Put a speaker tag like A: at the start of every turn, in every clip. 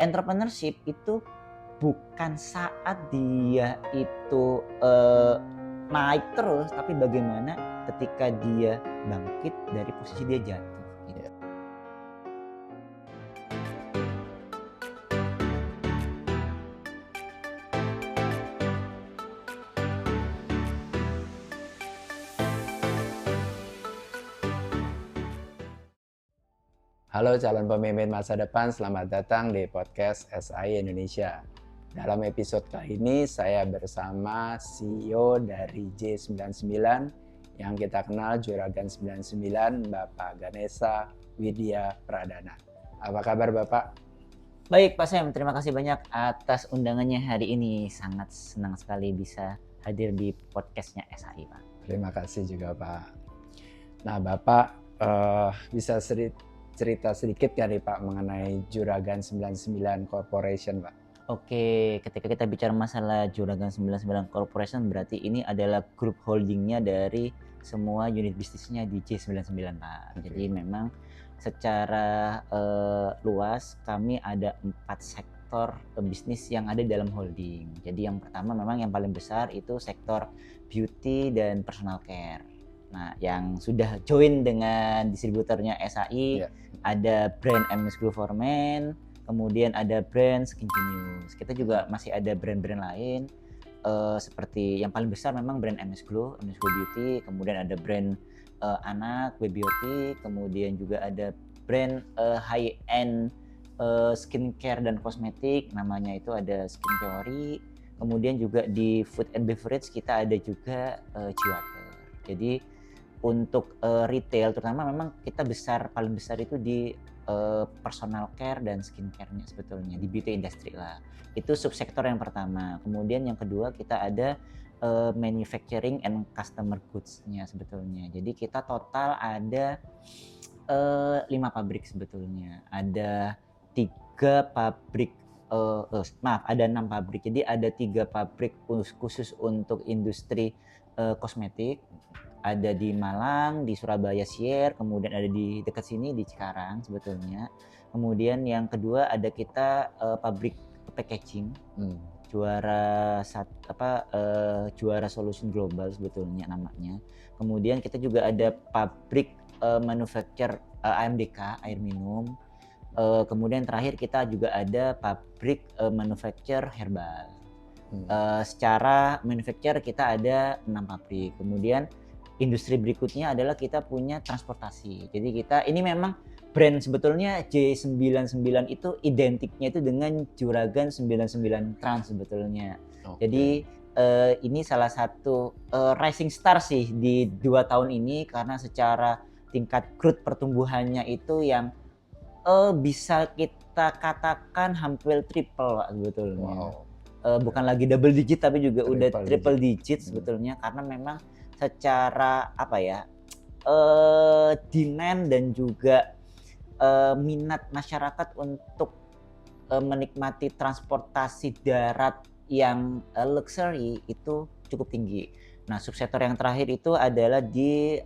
A: entrepreneurship itu bukan saat dia itu naik terus, tapi bagaimana ketika dia bangkit dari posisi dia jatuh gitu.
B: Halo calon pemimpin masa depan, selamat datang di podcast SI Indonesia. Dalam episode kali ini saya bersama CEO dari J99 yang kita kenal Juragan 99, Bapak Ganesha Widya Pradana. Apa kabar Bapak?
A: Baik Pak Sam, terima kasih banyak atas undangannya hari ini. Sangat senang sekali bisa hadir di podcastnya SI Pak.
B: Terima kasih juga Pak. Nah Bapak bisa cerita sedikit kan nih Pak mengenai Juragan 99 Corporation Pak?
A: Oke, ketika kita bicara masalah Juragan 99 Corporation berarti ini adalah grup holdingnya dari semua unit bisnisnya di J99 Pak. Jadi memang secara luas kami ada 4 sektor bisnis yang ada dalam holding. Jadi yang pertama memang yang paling besar itu sektor beauty dan personal care. Nah, yang sudah join dengan distributornya SAI ada brand MS Glow for Men, kemudian ada brand Skin Genius. Kita juga masih ada brand-brand lain seperti yang paling besar memang brand MS Glow Beauty, kemudian ada brand anak Webiotic, kemudian juga ada brand high end skincare dan kosmetik, namanya itu ada Skin Theory. Kemudian juga di food and beverage kita ada juga Ciwater. Jadi untuk retail terutama memang kita paling besar itu di personal care dan skincare-nya sebetulnya, di beauty industry lah. Itu subsektor yang pertama. Kemudian yang kedua kita ada manufacturing and customer goods-nya sebetulnya. Jadi kita total ada 5 pabrik sebetulnya. Ada 3 pabrik ada 6 pabrik. Jadi ada 3 pabrik khusus untuk industri kosmetik. Ada di Malang, di Surabaya Sier, kemudian ada di dekat sini di Cikarang sebetulnya. Kemudian yang kedua ada kita pabrik packaging, juara Solution Global sebetulnya namanya. Kemudian kita juga ada pabrik manufacture AMDK air minum. Kemudian terakhir kita juga ada pabrik manufacture herbal. Secara manufacture kita ada 6 pabrik. Kemudian industri berikutnya adalah kita punya transportasi. Jadi kita ini memang brand sebetulnya J99 itu identiknya itu dengan Juragan 99 Trans sebetulnya. Jadi ini salah satu rising star sih di 2 tahun ini karena secara tingkat growth pertumbuhannya itu yang bisa kita katakan hampir triple sebetulnya. Bukan lagi double digit tapi juga udah triple digit sebetulnya karena memang secara demand dan juga minat masyarakat untuk menikmati transportasi darat yang luxury itu cukup tinggi. Nah, subsektor yang terakhir itu adalah di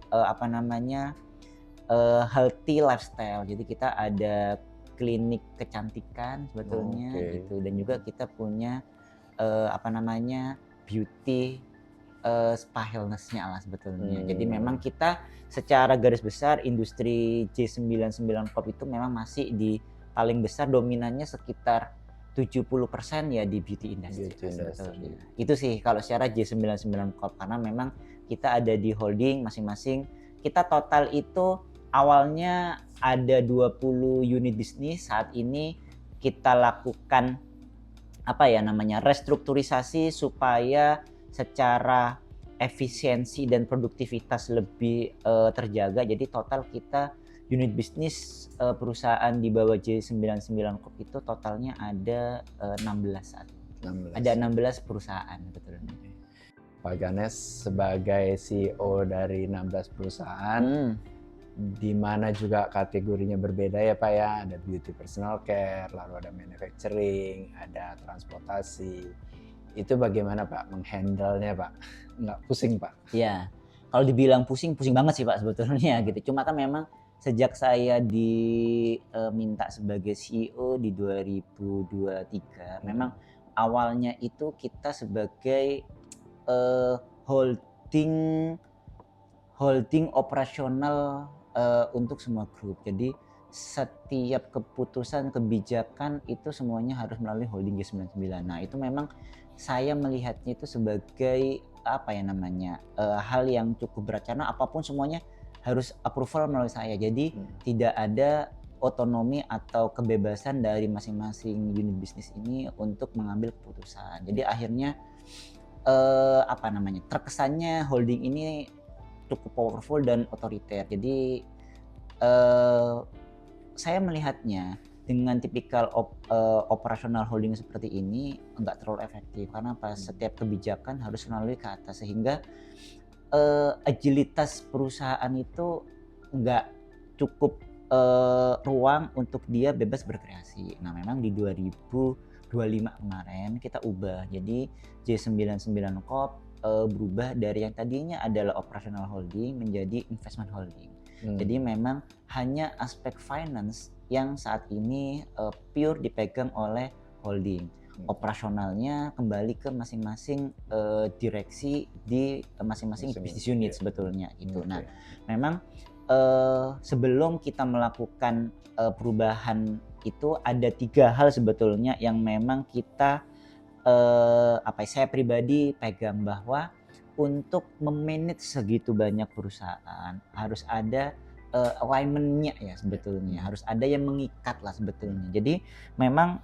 A: healthy lifestyle. Jadi kita ada klinik kecantikan sebetulnya gitu, dan juga kita punya beauty spa healness-nya lah sebetulnya. Jadi memang kita secara garis besar industri J99 Corp itu memang masih di paling besar dominannya sekitar 70% ya di beauty industry. Sebetulnya. Itu sih kalau secara J99 Corp karena memang kita ada di holding masing-masing. Kita total itu awalnya ada 20 unit bisnis. Saat ini kita lakukan restrukturisasi supaya secara efisiensi dan produktivitas lebih terjaga. Jadi total kita unit bisnis perusahaan di bawah J99 Corp itu totalnya ada 16 saat ini. Ada 16 perusahaan betulnya.
B: Pak Ganes sebagai CEO dari 16 perusahaan di mana juga kategorinya berbeda ya Pak ya, ada beauty personal care, lalu ada manufacturing, ada transportasi. Itu bagaimana Pak menghandle-nya Pak? Nggak pusing Pak?
A: Iya, kalau dibilang pusing banget sih Pak sebetulnya gitu. Cuma kan memang sejak saya diminta sebagai CEO di 2023, memang awalnya itu kita sebagai holding operasional untuk semua grup. Jadi setiap keputusan kebijakan itu semuanya harus melalui holding J99. Nah, itu memang saya melihatnya itu sebagai hal yang cukup berat karena apapun semuanya harus approval melalui saya. Jadi tidak ada otonomi atau kebebasan dari masing-masing unit bisnis ini untuk mengambil keputusan. Jadi akhirnya terkesannya holding ini cukup powerful dan otoriter. Jadi saya melihatnya dengan tipikal operasional holding seperti ini enggak terlalu efektif karena setiap kebijakan harus melalui ke atas sehingga agilitas perusahaan itu enggak cukup ruang untuk dia bebas berkreasi. Nah, memang di 2025 kemarin kita ubah. Jadi J99 Corp berubah dari yang tadinya adalah operational holding menjadi investment holding. Jadi memang hanya aspek finance yang saat ini pure dipegang oleh holding. Operasionalnya kembali ke masing-masing direksi di masing-masing bisnis unit sebetulnya gitu. Nah, memang sebelum kita melakukan perubahan itu ada 3 hal sebetulnya yang memang kita saya pribadi pegang, bahwa untuk memanage segitu banyak perusahaan harus ada alignment-nya ya sebetulnya, harus ada yang mengikat lah sebetulnya. Jadi memang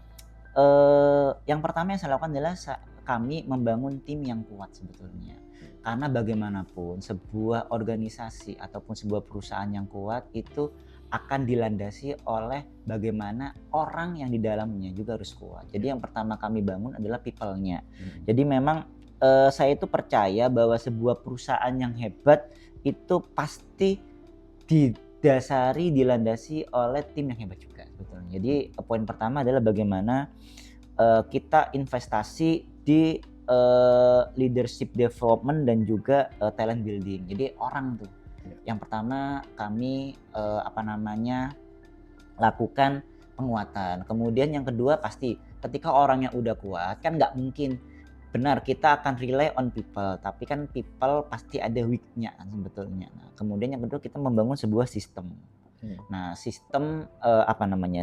A: yang pertama yang saya lakukan adalah kami membangun tim yang kuat sebetulnya. Karena bagaimanapun sebuah organisasi ataupun sebuah perusahaan yang kuat itu akan dilandasi oleh bagaimana orang yang di dalamnya juga harus kuat. Jadi yang pertama kami bangun adalah people-nya. Jadi memang saya itu percaya bahwa sebuah perusahaan yang hebat itu pasti dilandasi oleh tim yang hebat juga sebetulnya. Jadi poin pertama adalah bagaimana kita investasi di leadership development dan juga talent building. Jadi orang tuh. Yang pertama kami lakukan penguatan. Kemudian yang kedua pasti ketika orangnya udah kuat kan nggak mungkin benar kita akan rely on people, tapi kan people pasti ada weak-nya kan sebetulnya. Nah, kemudian yang kedua kita membangun sebuah sistem. Nah, sistem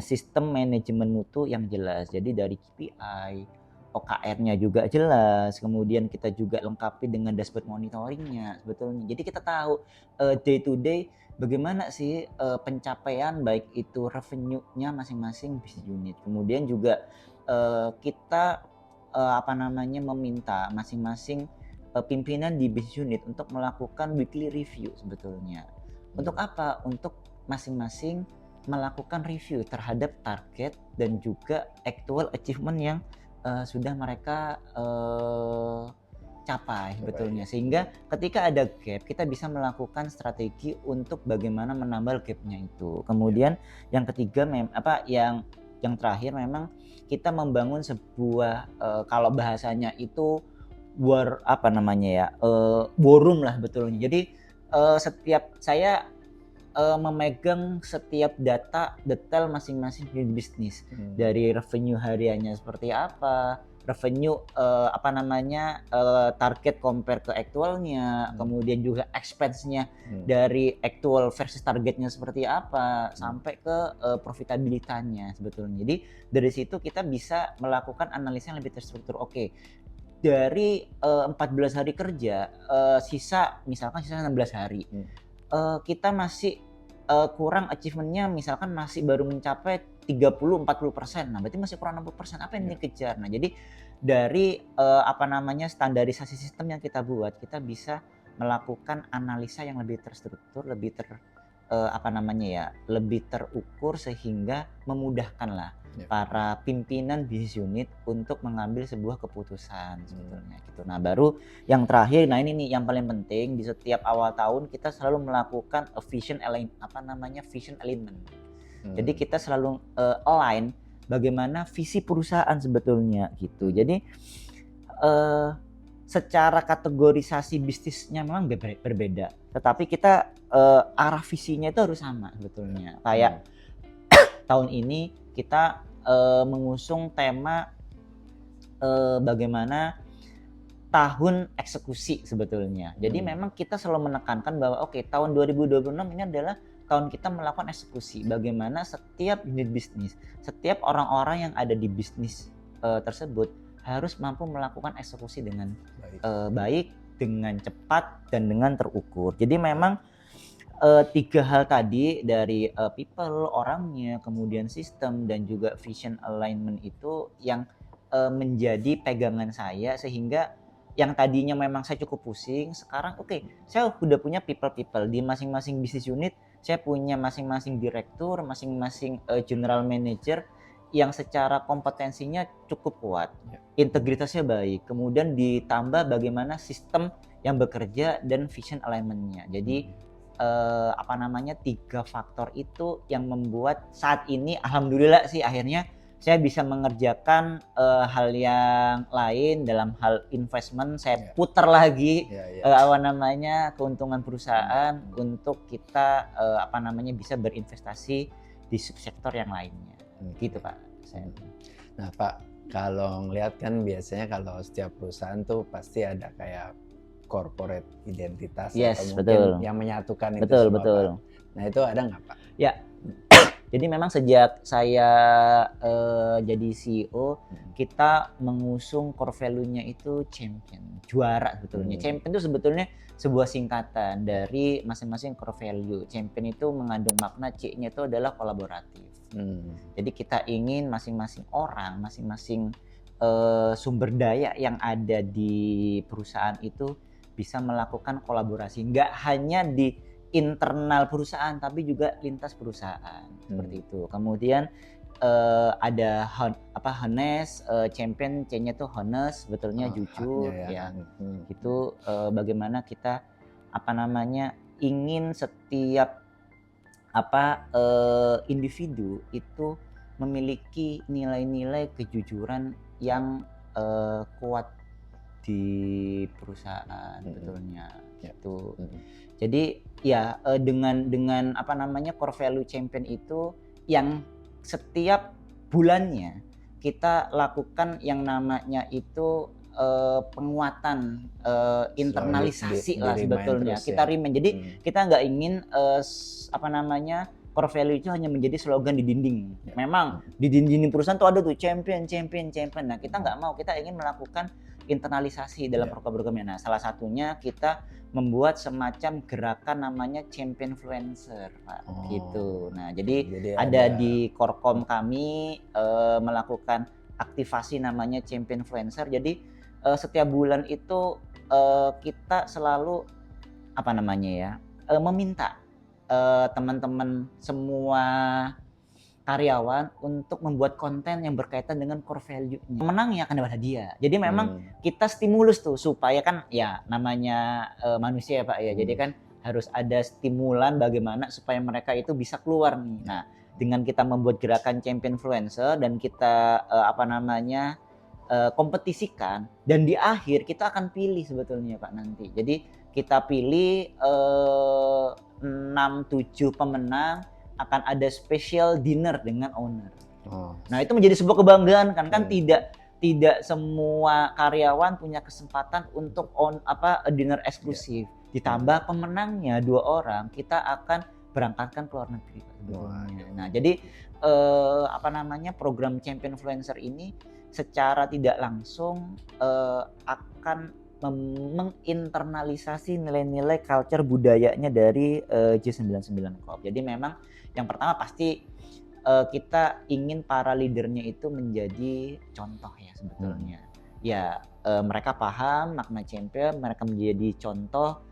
A: sistem manajemen mutu yang jelas. Jadi dari KPI, OKR-nya juga jelas. Kemudian kita juga lengkapi dengan dashboard monitoring-nya sebetulnya. Jadi kita tahu day to day bagaimana sih pencapaian baik itu revenue-nya masing-masing business unit. Kemudian juga kita meminta masing-masing pimpinan di business unit untuk melakukan weekly review sebetulnya. Untuk apa? Untuk masing-masing melakukan review terhadap target dan juga actual achievement yang sudah mereka capai sebetulnya. Sehingga ketika ada gap kita bisa melakukan strategi untuk bagaimana menambal gapnya itu. Kemudian yang ketiga yang terakhir memang kita membangun sebuah kalau bahasanya itu war room lah betulnya. Jadi setiap saya memegang setiap detail masing-masing bisnis dari revenue hariannya seperti apa, revenue target compare ke actualnya, kemudian juga expense-nya dari actual versus targetnya seperti apa, sampai ke profitabilitasnya sebetulnya. Jadi dari situ kita bisa melakukan analisa yang lebih terstruktur. Oke, dari 14 hari kerja sisa 16 hari kita masih kurang achievementnya, misalkan masih baru mencapai 30-40%. Nah, berarti masih kurang 60%. Apa yang dikejar? Nah, jadi dari standarisasi sistem yang kita buat, kita bisa melakukan analisa yang lebih terstruktur, lebih lebih terukur sehingga memudahkan lah para pimpinan bisnis unit untuk mengambil sebuah keputusan sebetulnya gitu. Nah, baru yang terakhir, nah ini nih yang paling penting, di setiap awal tahun kita selalu melakukan vision alignment. Jadi kita selalu align bagaimana visi perusahaan sebetulnya gitu. Jadi secara kategorisasi bisnisnya memang berbeda, tetapi kita arah visinya itu harus sama sebetulnya. Kayak tahun ini kita mengusung tema bagaimana tahun eksekusi sebetulnya. Jadi memang kita selalu menekankan bahwa tahun 2026 ini adalah tahun kita melakukan eksekusi. Bagaimana setiap unit bisnis, setiap orang-orang yang ada di bisnis tersebut harus mampu melakukan eksekusi dengan baik, dengan cepat dan dengan terukur. Jadi memang 3 hal tadi dari people, orangnya, kemudian sistem dan juga vision alignment itu yang menjadi pegangan saya, sehingga yang tadinya memang saya cukup pusing, sekarang saya udah punya people di masing-masing bisnis unit. Saya punya masing-masing direktur, masing-masing general manager yang secara kompetensinya cukup kuat, integritasnya baik, kemudian ditambah bagaimana sistem yang bekerja dan vision alignment-nya. Jadi 3 faktor itu yang membuat saat ini alhamdulillah sih akhirnya saya bisa mengerjakan hal yang lain. Dalam hal investment saya putar lagi keuntungan perusahaan untuk kita bisa berinvestasi di subsektor yang lainnya. Gitu Pak.
B: Nah Pak, kalau ngelihat kan biasanya kalau setiap perusahaan tuh pasti ada kayak corporate identitas atau mungkin yang menyatukan itu semua Pak. Nah itu ada nggak Pak?
A: Ya. Jadi memang sejak saya jadi CEO, kita mengusung core value-nya itu champion, juara sebetulnya. Champion itu sebetulnya sebuah singkatan dari masing-masing core value. Champion itu mengandung makna, C-nya itu adalah kolaboratif. Jadi kita ingin masing-masing orang, masing-masing sumber daya yang ada di perusahaan itu bisa melakukan kolaborasi. Nggak hanya di internal perusahaan tapi juga lintas perusahaan seperti itu. Kemudian ada honest, champion C-nya tuh honest, sebetulnya jujur ya. Itu bagaimana kita ingin setiap individu itu memiliki nilai-nilai kejujuran yang kuat di perusahaan sebetulnya itu. Jadi ya dengan core value champion itu yang setiap bulannya kita lakukan yang namanya itu penguatan internalisasi lah sebetulnya. Kita remind. Jadi kita nggak ingin core value itu hanya menjadi slogan di dinding. Memang di dinding perusahaan tuh ada tuh champion. Nah kita nggak mau, kita ingin melakukan internalisasi dalam program-programnya. Nah salah satunya kita membuat semacam gerakan namanya champion influencer Pak, gitu. Nah jadi ada di Korkom kami melakukan aktivasi namanya champion influencer. Jadi setiap bulan itu kita selalu meminta teman-teman semua karyawan untuk membuat konten yang berkaitan dengan core value-nya. Menangnya akan dapat hadiah. Jadi memang kita stimulus tuh supaya kan ya namanya manusia ya Pak ya. Jadi kan harus ada stimulan bagaimana supaya mereka itu bisa keluar nih. Nah, dengan kita membuat gerakan champion influencer dan kita kompetisikan, dan di akhir kita akan pilih sebetulnya Pak nanti. Jadi kita pilih 6-7 pemenang, akan ada special dinner dengan owner. Nah itu menjadi sebuah kebanggaan kan tidak semua karyawan punya kesempatan untuk dinner eksklusif. Ditambah pemenangnya 2 orang, kita akan berangkatkan ke luar negeri. Nah jadi program champion influencer ini secara tidak langsung akan menginternalisasi nilai-nilai culture budayanya dari J99 Corp. Jadi memang yang pertama pasti kita ingin para leadernya itu menjadi contoh ya sebetulnya. Ya mereka paham makna champion, mereka menjadi contoh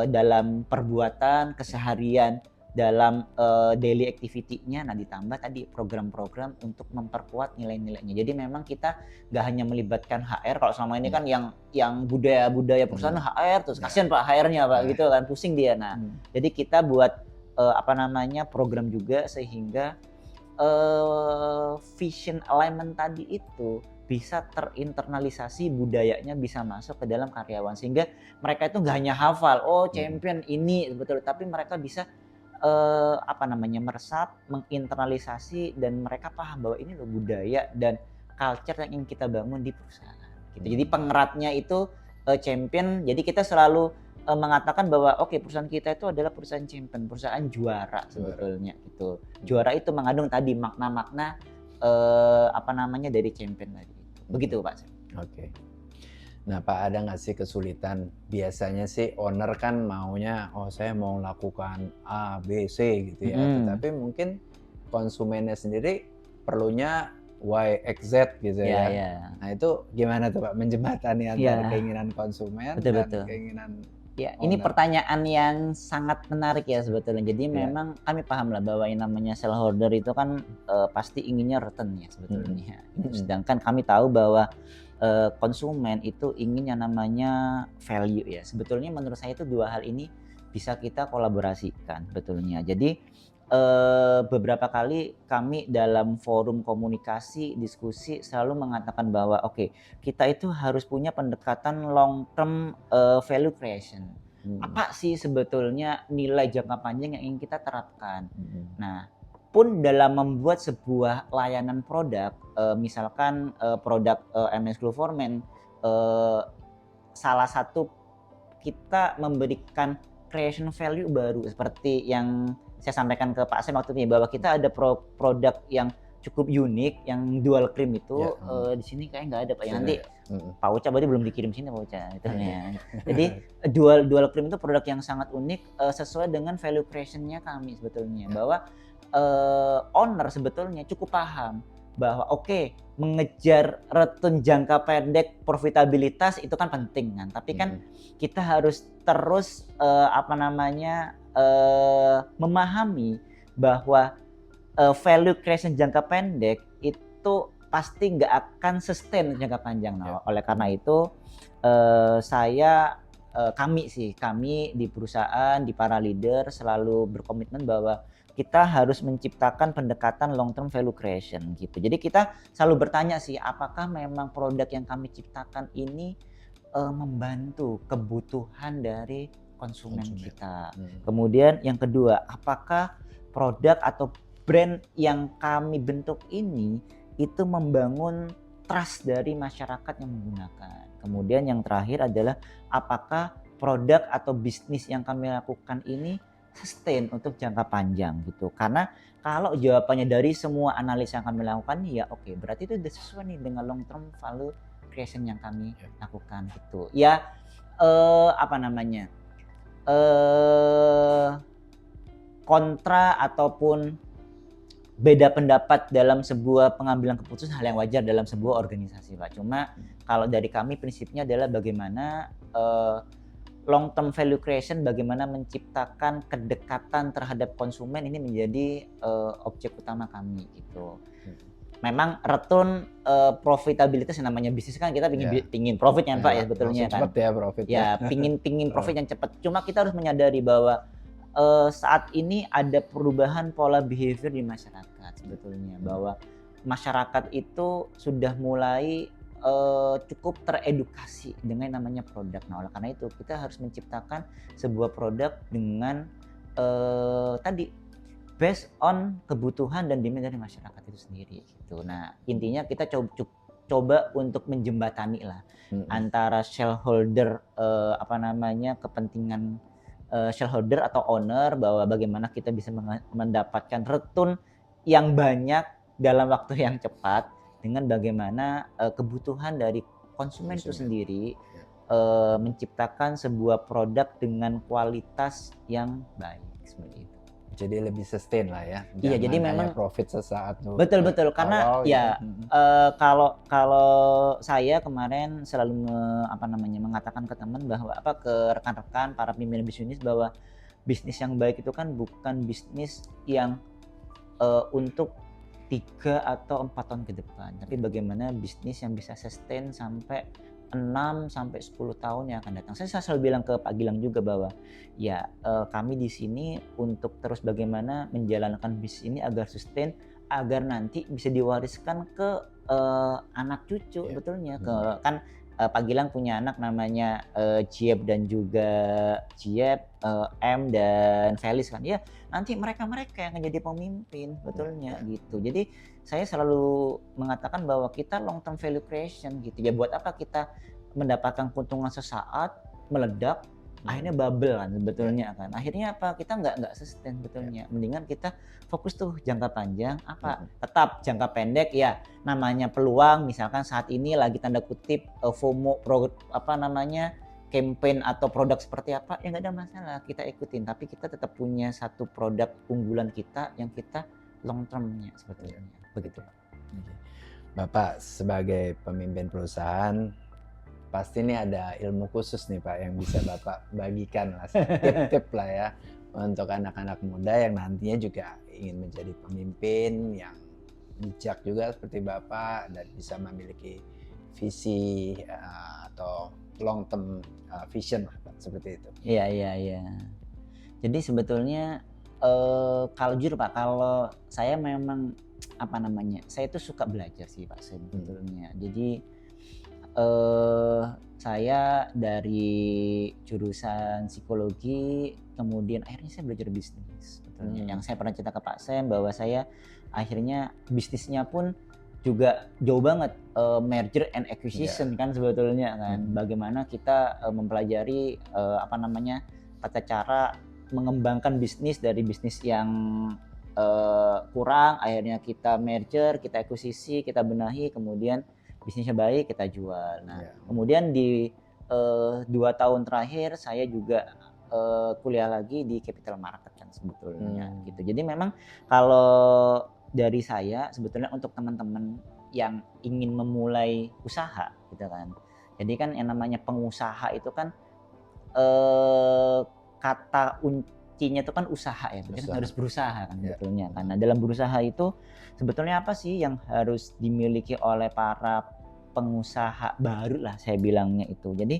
A: dalam perbuatan keseharian, dalam daily activity-nya. Nah ditambah tadi program-program untuk memperkuat nilai-nilainya. Jadi memang kita nggak hanya melibatkan HR. Kalau selama ini kan yang budaya perusahaan HR terus kasihan Pak HR-nya Pak gitu kan, pusing dia. Nah jadi kita buat program juga sehingga vision alignment tadi itu bisa terinternalisasi, budayanya bisa masuk ke dalam karyawan sehingga mereka itu nggak hanya hafal champion ini betul, tapi mereka bisa meresap, menginternalisasi dan mereka paham bahwa ini loh budaya dan culture yang ingin kita bangun di perusahaan gitu. Jadi pengeratnya itu champion. Jadi kita selalu mengatakan bahwa perusahaan kita itu adalah perusahaan champion, perusahaan juara sebetulnya gitu. Juara itu mengandung tadi makna-makna dari champion tadi. Begitu Pak.
B: Oke. Nah Pak, ada nggak sih kesulitan? Biasanya sih owner kan maunya, saya mau lakukan A, B, C gitu ya. Tetapi mungkin konsumennya sendiri perlunya Y, X, Z gitu ya. Nah itu gimana tuh Pak, menjembatani antara keinginan konsumen dan keinginan
A: owner? Ini pertanyaan yang sangat menarik ya sebetulnya. Jadi memang kami paham lah bahwa yang namanya shareholder itu kan pasti inginnya return ya sebetulnya. Sedangkan kami tahu bahwa konsumen itu ingin yang namanya value ya. Sebetulnya menurut saya itu dua hal ini bisa kita kolaborasikan sebetulnya. Jadi beberapa kali kami dalam forum komunikasi, diskusi selalu mengatakan bahwa kita itu harus punya pendekatan long term value creation. Apa sih sebetulnya nilai jangka panjang yang ingin kita terapkan? Nah, pun dalam membuat sebuah layanan produk, misalkan produk MS Glue for Men, salah satu kita memberikan creation value baru seperti yang saya sampaikan ke Pak Sam waktu itu bahwa kita ada produk yang cukup unik, yang dual cream itu di sini kayak nggak ada Pak. Nanti Pak Uca berarti belum dikirim sini Pak Uca itu ya. Jadi dual cream itu produk yang sangat unik sesuai dengan value creation-nya kami sebetulnya bahwa owner sebetulnya cukup paham bahwa mengejar return jangka pendek, profitabilitas itu kan penting kan, tapi kan kita harus terus memahami bahwa value creation jangka pendek itu pasti nggak akan sustain jangka panjang. Nah, oleh karena itu kami di perusahaan, di para leader selalu berkomitmen bahwa kita harus menciptakan pendekatan long term value creation gitu. Jadi kita selalu bertanya sih, apakah memang produk yang kami ciptakan ini membantu kebutuhan dari konsumen kita. Kemudian yang kedua, apakah produk atau brand yang kami bentuk ini itu membangun trust dari masyarakat yang menggunakan. Kemudian yang terakhir adalah apakah produk atau bisnis yang kami lakukan ini sustain untuk jangka panjang gitu. Karena kalau jawabannya dari semua analisa yang kami lakukan berarti itu sudah sesuai nih dengan long term value creation yang kami lakukan gitu. Ya kontra ataupun beda pendapat dalam sebuah pengambilan keputusan hal yang wajar dalam sebuah organisasi Pak. Cuma kalau dari kami prinsipnya adalah bagaimana long term value creation, bagaimana menciptakan kedekatan terhadap konsumen ini menjadi objek utama kami gitu. Memang return profitabilitas yang namanya bisnis kan kita pingin profit ya Pak ya sebetulnya kan.
B: Cepat ya profit.
A: Ya pingin profit yang cepat. Cuma kita harus menyadari bahwa saat ini ada perubahan pola behavior di masyarakat sebetulnya, bahwa masyarakat itu sudah mulai cukup teredukasi dengan namanya produk. Nah, oleh karena itu kita harus menciptakan sebuah produk dengan based on kebutuhan dan demand dari masyarakat itu sendiri gitu. Nah, intinya kita coba untuk menjembatani lah antara shareholder kepentingan shareholder atau owner, bahwa bagaimana kita bisa mendapatkan return yang banyak dalam waktu yang cepat dengan bagaimana kebutuhan dari konsumen itu sendiri menciptakan sebuah produk dengan kualitas yang baik seperti itu.
B: Jadi lebih sustain lah ya.
A: Iya, jadi memang
B: profit sesaat tuh.
A: Betul karena kalau saya kemarin selalu mengatakan ke teman bahwa ke rekan-rekan para pimpinan bisnis bahwa bisnis yang baik itu kan bukan bisnis yang untuk 3 atau 4 tahun ke depan, tapi bagaimana bisnis yang bisa sustain sampai 6 sampai 10 tahun yang akan datang. Saya selalu bilang ke Pak Gilang juga bahwa kami di sini untuk terus bagaimana menjalankan bisnis ini agar sustain, agar nanti bisa diwariskan ke anak cucu sebetulnya. Kan Pak Gilang punya anak namanya Ciep dan juga M dan Felis kan. Ya, nanti mereka yang akan jadi pemimpin sebetulnya gitu. Jadi saya selalu mengatakan bahwa kita long term value creation gitu. Ya buat apa kita mendapatkan keuntungan sesaat meledak akhirnya bubble kan sebetulnya kan. Akhirnya apa? Kita nggak sustain sebetulnya. Mendingan kita fokus tuh jangka panjang apa? Tetap jangka pendek ya namanya peluang, misalkan saat ini lagi tanda kutip FOMO campaign atau produk seperti apa ya nggak ada masalah kita ikutin, tapi kita tetap punya satu produk unggulan kita yang kita long termnya sebetulnya begitu.
B: Bapak sebagai pemimpin perusahaan pasti ini ada ilmu khusus nih Pak yang bisa Bapak bagikan lah, tip-tip lah ya untuk anak-anak muda yang nantinya juga ingin menjadi pemimpin yang bijak juga seperti Bapak dan bisa memiliki visi atau long term vision lah Pak, seperti itu.
A: Iya. Jadi sebetulnya kalau jujur Pak, kalau saya memang saya itu suka belajar sih Pak sebetulnya. Jadi saya dari jurusan psikologi, kemudian akhirnya saya belajar bisnis. Yang saya pernah cerita ke Pak Sam bahwa saya akhirnya bisnisnya pun juga jauh banget merger and acquisition kan sebetulnya kan. Bagaimana kita mempelajari tata cara mengembangkan bisnis dari bisnis yang kurang, akhirnya kita merger, kita akuisisi, kita benahi, kemudian bisnisnya baik kita jual. Nah, kemudian di 2 tahun terakhir saya juga kuliah lagi di capital market kan sebetulnya gitu. Jadi memang kalau dari saya sebetulnya untuk teman-teman yang ingin memulai usaha gitu kan. Jadi kan yang namanya pengusaha itu kan kata kuncinya itu kan usaha ya. Berarti kan harus berusaha kan sebetulnya. Karena dalam berusaha itu sebetulnya apa sih yang harus dimiliki oleh para pengusaha baru lah saya bilangnya itu. Jadi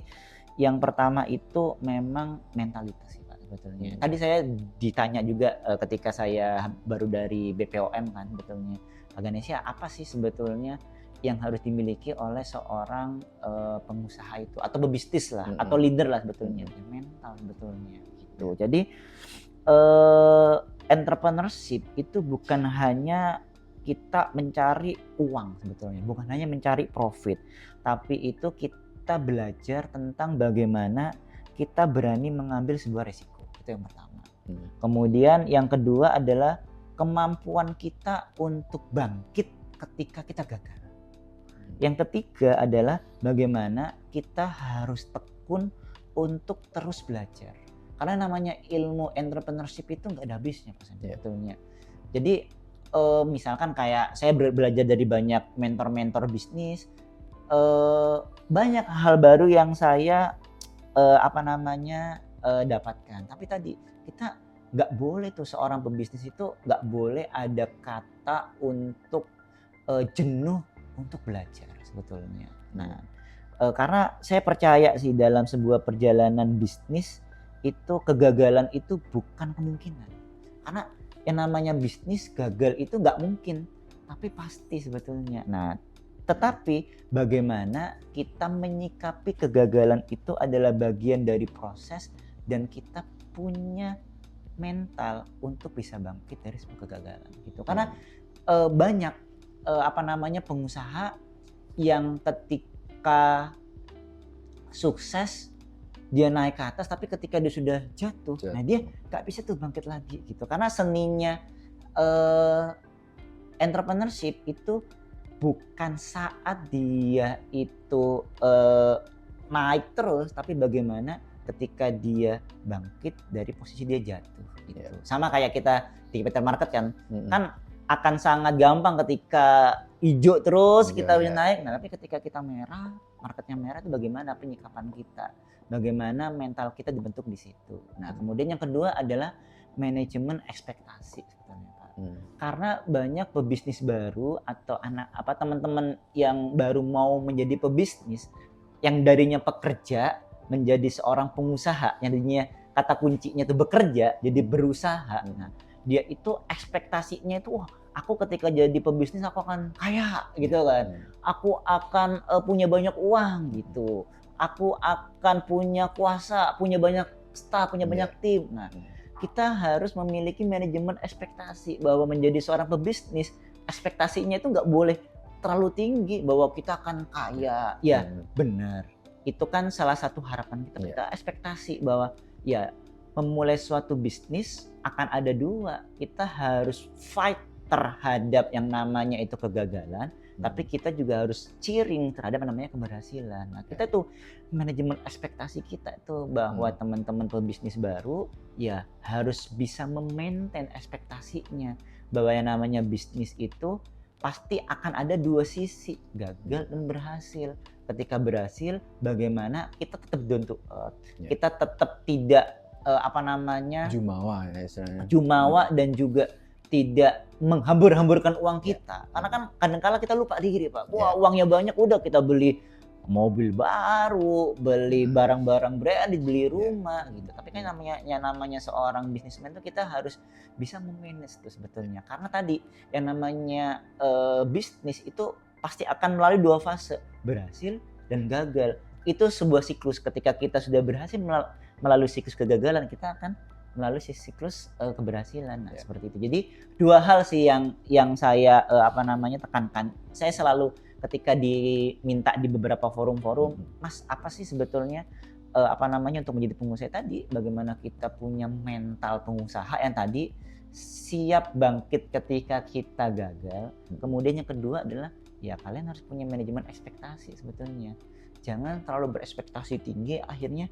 A: yang pertama itu memang mentalitas sih Pak sebetulnya. Tadi saya ditanya juga ketika saya baru dari BPOM kan sebetulnya. Pak Ganesha, apa sih sebetulnya yang harus dimiliki oleh seorang pengusaha itu atau pebisnis lah atau leader lah sebetulnya. Mental sebetulnya gitu. Jadi entrepreneurship itu bukan hanya kita mencari uang sebetulnya, bukan hanya mencari profit, tapi itu kita belajar tentang bagaimana kita berani mengambil sebuah resiko. Itu yang pertama. Kemudian yang kedua adalah kemampuan kita untuk bangkit ketika kita gagal. Yang ketiga adalah bagaimana kita harus tekun untuk terus belajar. Karena namanya ilmu entrepreneurship itu nggak ada habisnya sebetulnya. Jadi misalkan kayak saya belajar dari banyak mentor-mentor bisnis, banyak hal baru yang saya dapatkan. Tapi tadi kita nggak boleh tuh seorang pebisnis itu nggak boleh ada kata untuk jenuh untuk belajar sebetulnya. Nah, karena saya percaya sih dalam sebuah perjalanan bisnis itu kegagalan itu bukan kemungkinan. Karena yang namanya bisnis gagal itu nggak mungkin, tapi pasti sebetulnya. Nah, tetapi bagaimana kita menyikapi kegagalan itu adalah bagian dari proses dan kita punya mental untuk bisa bangkit dari sebuah kegagalan gitu. Karena banyak pengusaha yang ketika sukses dia naik ke atas, tapi ketika dia sudah jatuh, nah dia nggak bisa tuh bangkit lagi gitu. Karena seninya entrepreneurship itu bukan saat dia itu naik terus, tapi bagaimana ketika dia bangkit dari posisi dia jatuh gitu. Sama kayak kita di capital market kan, kan akan sangat gampang ketika hijau terus kita udah naik. Nah, tapi ketika kita merah, marketnya merah itu bagaimana penyikapan kita? Bagaimana mental kita dibentuk di situ. Nah, kemudian yang kedua adalah manajemen ekspektasi sebetulnya Pak. Karena banyak pebisnis baru atau teman-teman yang baru mau menjadi pebisnis yang darinya pekerja menjadi seorang pengusaha, yang darinya kata kuncinya itu bekerja jadi berusaha. Nah, dia itu ekspektasinya itu aku ketika jadi pebisnis aku akan kaya gitu kan. Aku akan punya banyak uang gitu. Aku akan punya kuasa, punya banyak staff, punya banyak tim. Nah, kita harus memiliki manajemen ekspektasi bahwa menjadi seorang pebisnis, ekspektasinya itu nggak boleh terlalu tinggi bahwa kita akan kaya. Ya, benar. Itu kan salah satu harapan kita. Kita ekspektasi bahwa ya memulai suatu bisnis akan ada dua. Kita harus fight terhadap yang namanya itu kegagalan, tapi kita juga harus cheering terhadap yang namanya keberhasilan. Nah, kita tuh manajemen ekspektasi kita itu bahwa teman-teman pebisnis baru ya harus bisa memaintain ekspektasinya bahwa yang namanya bisnis itu pasti akan ada dua sisi, gagal dan berhasil. Ketika berhasil, bagaimana kita tetap down to earth, kita tetap tidak
B: jumawa ya istilahnya.
A: Jumawa dan juga tidak menghambur-hamburkan uang kita. Karena kan kadang-kala kita lupa diri, Pak. Wah, uangnya banyak, udah kita beli mobil baru, beli barang-barang branded, beli rumah gitu. Tapi kan namanya seorang bisnismen tuh kita harus bisa memanage itu sebetulnya. Karena tadi yang namanya bisnis itu pasti akan melalui dua fase, berhasil dan gagal. Itu sebuah siklus. Ketika kita sudah berhasil melalui siklus kegagalan, kita akan melalui siklus keberhasilan. Nah, seperti itu. Jadi dua hal sih yang saya tekankan. Saya selalu ketika diminta di beberapa forum-forum, Mas, apa sih sebetulnya untuk menjadi pengusaha tadi? Bagaimana kita punya mental pengusaha yang tadi siap bangkit ketika kita gagal. Kemudian yang kedua adalah ya kalian harus punya manajemen ekspektasi sebetulnya. Jangan terlalu berekspektasi tinggi, akhirnya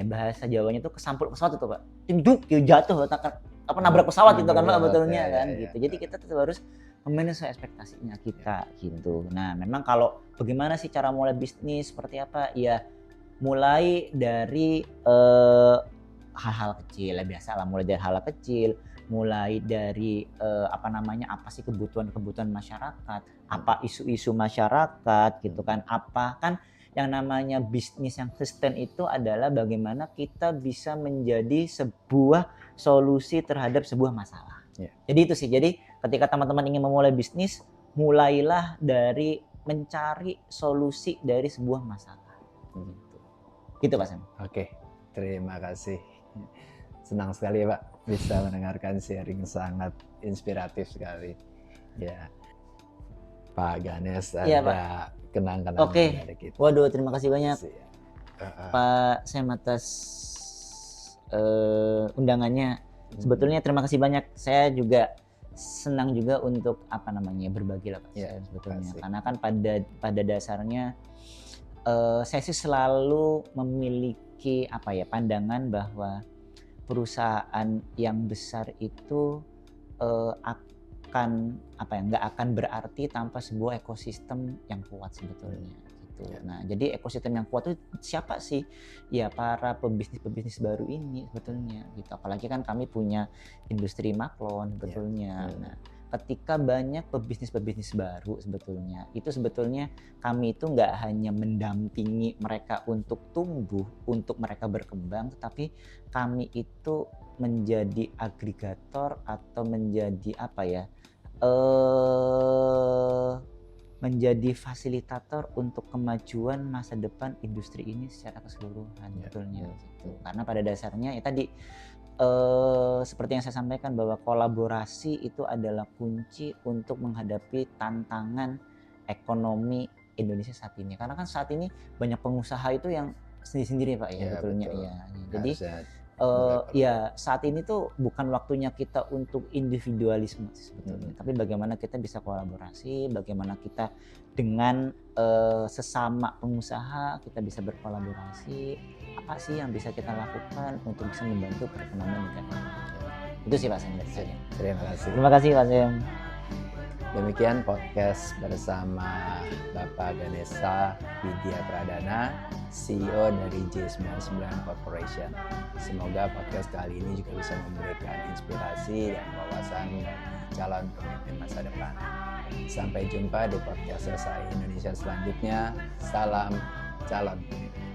A: bahasa Jawanya tuh kesampul pesawat itu, Pak. Tinduk jatuh nabrak pesawat gitu kan, Pak, betulnya kan gitu. Jadi kita tetap harus memanage ekspektasinya kita gitu. Nah, memang kalau bagaimana sih cara mulai bisnis seperti apa? Ya mulai dari hal-hal kecil, ya biasa lah, mulai dari hal kecil, mulai dari apa sih kebutuhan masyarakat, apa isu-isu masyarakat gitu kan, apa kan yang namanya bisnis yang sustain itu adalah bagaimana kita bisa menjadi sebuah solusi terhadap sebuah masalah. Jadi itu sih. Jadi ketika teman-teman ingin memulai bisnis, mulailah dari mencari solusi dari sebuah masalah. Gitu Pak Sam.
B: Oke, terima kasih. Senang sekali ya Pak bisa mendengarkan sharing sangat inspiratif sekali. Ya, Pak Ganes ada kenang-kenangan dari kita.
A: Waduh, terima kasih banyak Pak Sam atas undangannya. Sebetulnya terima kasih banyak. Saya juga senang juga untuk berbagi lah Pak sebetulnya. Karena kan pada dasarnya saya sih selalu memiliki pandangan bahwa perusahaan yang besar itu nggak akan berarti tanpa sebuah ekosistem yang kuat sebetulnya gitu. Nah, jadi ekosistem yang kuat itu siapa sih? Ya para pebisnis baru ini sebetulnya gitu. Apalagi kan kami punya industri maklon sebetulnya. Nah, ketika banyak pebisnis baru sebetulnya kami itu nggak hanya mendampingi mereka untuk tumbuh, untuk mereka berkembang, tetapi kami itu menjadi agregator atau menjadi menjadi fasilitator untuk kemajuan masa depan industri ini secara keseluruhan betulnya gitu. Karena pada dasarnya ya tadi seperti yang saya sampaikan bahwa kolaborasi itu adalah kunci untuk menghadapi tantangan ekonomi Indonesia saat ini. Karena kan saat ini banyak pengusaha itu yang sendiri-sendiri Pak betulnya. Jadi saat ini tuh bukan waktunya kita untuk individualisme sebetulnya, tapi bagaimana kita bisa kolaborasi, bagaimana kita dengan sesama pengusaha kita bisa berkolaborasi, apa sih yang bisa kita lakukan untuk bisa membantu perekonomian negara. Itu sih Pak Sam.
B: Terima kasih.
A: Terima kasih Pak Sam.
B: Demikian podcast bersama Bapak Ganesa Widya Pradana, CEO dari J99 Corporation. Semoga podcast kali ini juga bisa memberikan inspirasi dan wawasan bagi calon pemimpin masa depan. Sampai jumpa di podcast SAI Indonesia selanjutnya. Salam calon pemimpin.